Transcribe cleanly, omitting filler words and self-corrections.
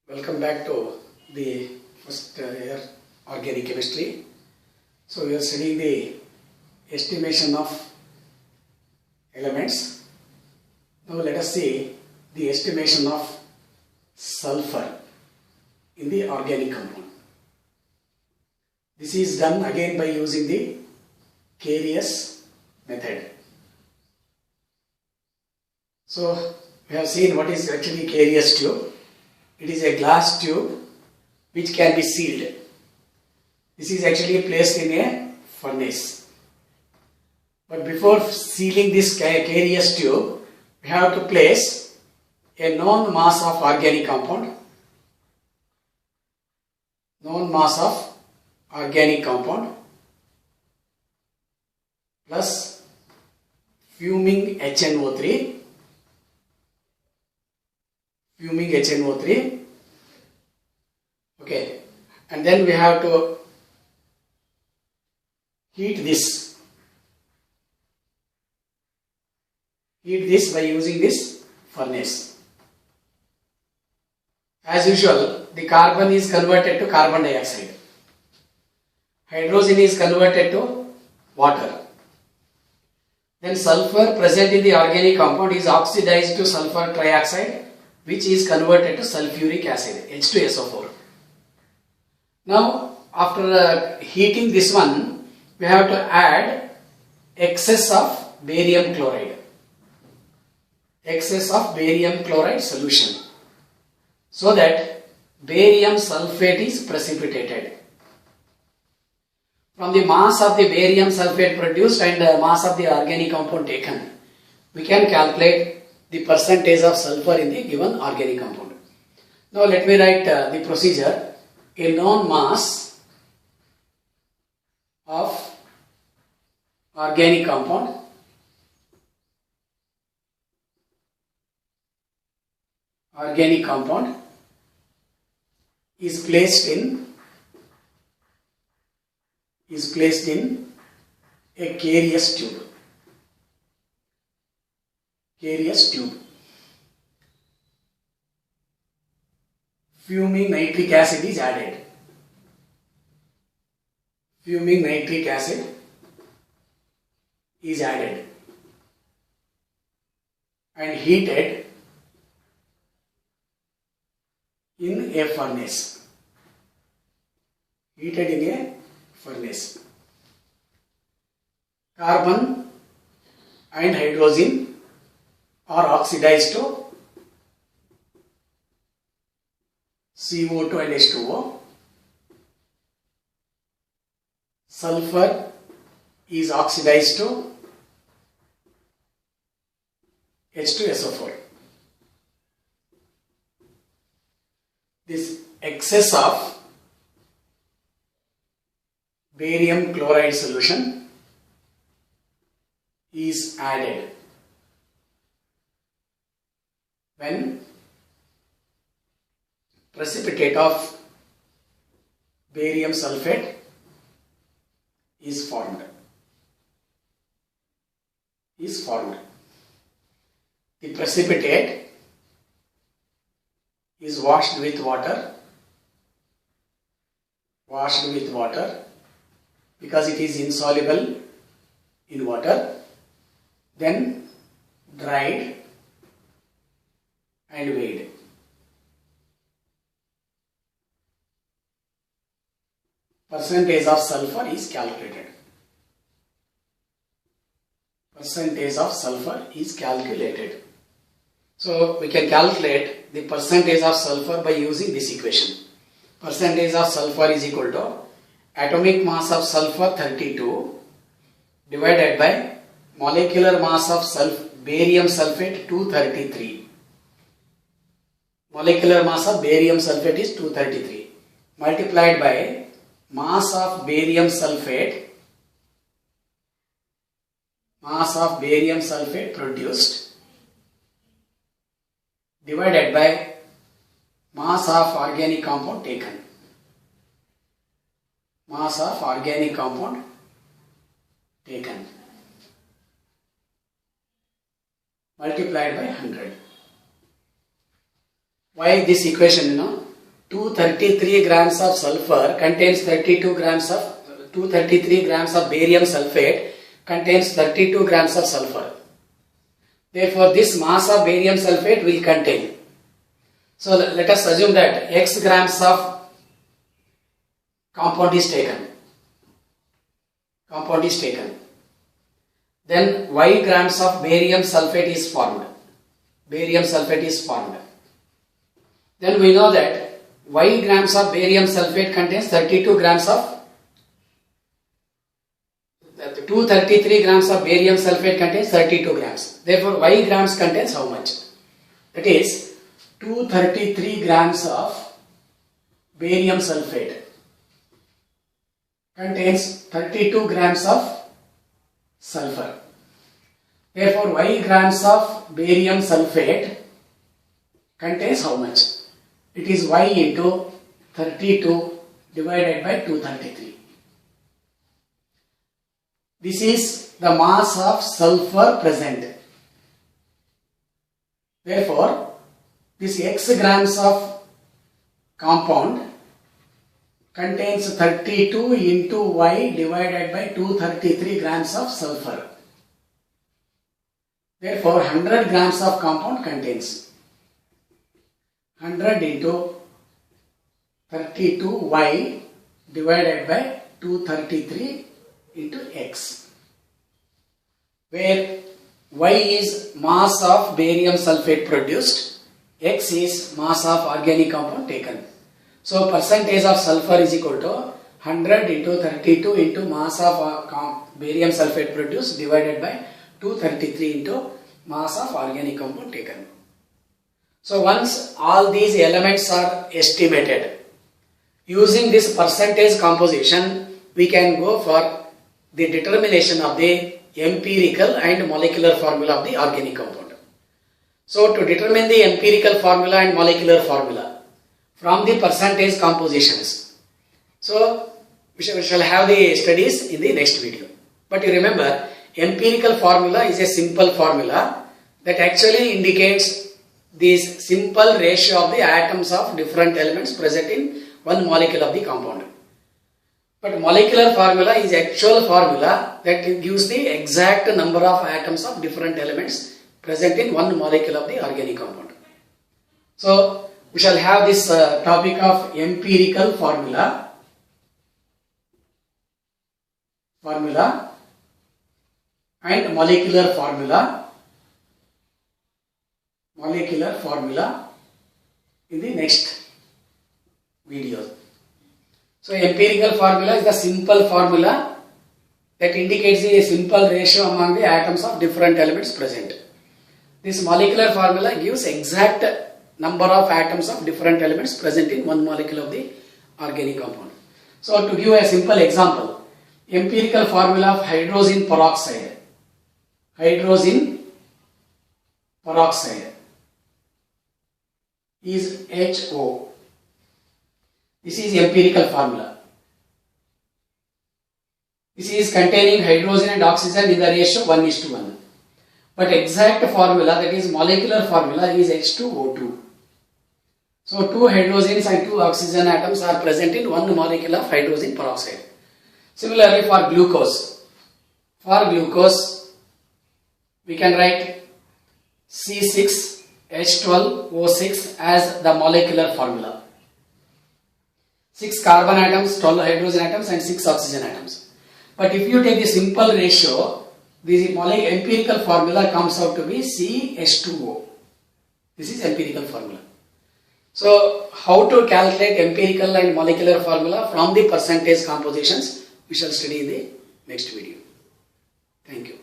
Welcome back to the first year organic chemistry. So we are studying the estimation of elements. Now let us see the estimation of sulfur in the organic compound. This is done again by using the Carius method. So we have seen what is actually Carius tube. It is a glass tube which can be sealed. This is actually placed in a furnace. But before sealing this Carius tube, we have to place a known mass of organic compound. Known mass of organic compound plus fuming HNO3. Fuming HNO3. Okay, and then we have to heat this. Heat this by using this furnace. As usual, the carbon is converted to carbon dioxide. Hydrogen is converted to water. Then sulfur present in the organic compound is oxidized to sulfur trioxide, which is converted to sulfuric acid, H2SO4. Now, after heating this one, we have to add excess of barium chloride. Excess of barium chloride solution. So that barium sulfate is precipitated. From the mass of the barium sulfate produced and the mass of the organic compound taken, we can calculate the percentage of sulfur in the given organic compound. Now let me write the procedure. A known mass of organic compound is placed in a Carius tube. Carius tube. Fuming nitric acid is added. Fuming nitric acid is added and heated in a furnace. Heated in a furnace. Carbon and hydrogen are oxidized to CO2 and H2O. Sulfur is oxidized to H2SO4. This excess of barium chloride solution is added when precipitate of barium sulfate is formed. The precipitate is washed with water because it is insoluble in water, then dried and weighed. Percentage of sulfur is calculated. Percentage of sulfur is calculated. So we can calculate the percentage of sulfur by using this equation. Percentage of sulfur is equal to atomic mass of sulfur 32 divided by molecular mass of barium sulfate 233. Molecular mass of barium sulfate is 233 multiplied by mass of barium sulfate produced divided by mass of organic compound taken. Mass of organic compound taken multiplied by 100. Why this equation? 233 grams of sulfur contains 233 grams of barium sulfate contains 32 grams of sulfur. Therefore, this mass of barium sulfate will contain. So let us assume that X grams of compound is taken. Then Y grams of barium sulfate is formed. Then we know that Y grams of barium sulfate contains 32 grams of 233 grams of barium sulfate contains 32 grams. Therefore, Y grams contains how much? That is 233 grams of barium sulfate contains 32 grams of sulfur. Therefore, Y grams of barium sulfate contains how much? It is Y into 32 divided by 233. This is the mass of sulfur present. Therefore, this X grams of compound contains 32 into Y divided by 233 grams of sulfur. Therefore, 100 grams of compound contains 100 into 32Y divided by 233 into X, where Y is mass of barium sulfate produced, X is mass of organic compound taken. So percentage of sulfur is equal to 100 into 32 into mass of barium sulfate produced divided by 233 into mass of organic compound taken. So once all these elements are estimated, using this percentage composition, we can go for the determination of the empirical and molecular formula of the organic compound. So to determine the empirical formula and molecular formula from the percentage compositions, so we shall have the studies in the next video. But you remember, empirical formula is a simple formula that actually indicates this simple ratio of the atoms of different elements present in one molecule of the compound. But molecular formula is actual formula that gives the exact number of atoms of different elements present in one molecule of the organic compound. So we shall have this topic of empirical formula and molecular formula in the next video. So empirical formula is the simple formula that indicates a simple ratio among the atoms of different elements present. This molecular formula gives exact number of atoms of different elements present in one molecule of the organic compound. So to give a simple example, empirical formula of hydrogen peroxide is HO. This is empirical formula. This is containing hydrogen and oxygen in the ratio 1:1. But exact formula, that is molecular formula, is H2O2. So 2 hydrogens and 2 oxygen atoms are present in one molecule of hydrogen peroxide. Similarly for glucose. For glucose, we can write C6H12O6 as the molecular formula. 6 carbon atoms, 12 hydrogen atoms and 6 oxygen atoms. But if you take the simple ratio, the empirical formula comes out to be CH2O. This is empirical formula. So how to calculate empirical and molecular formula from the percentage compositions, we shall study in the next video. Thank you.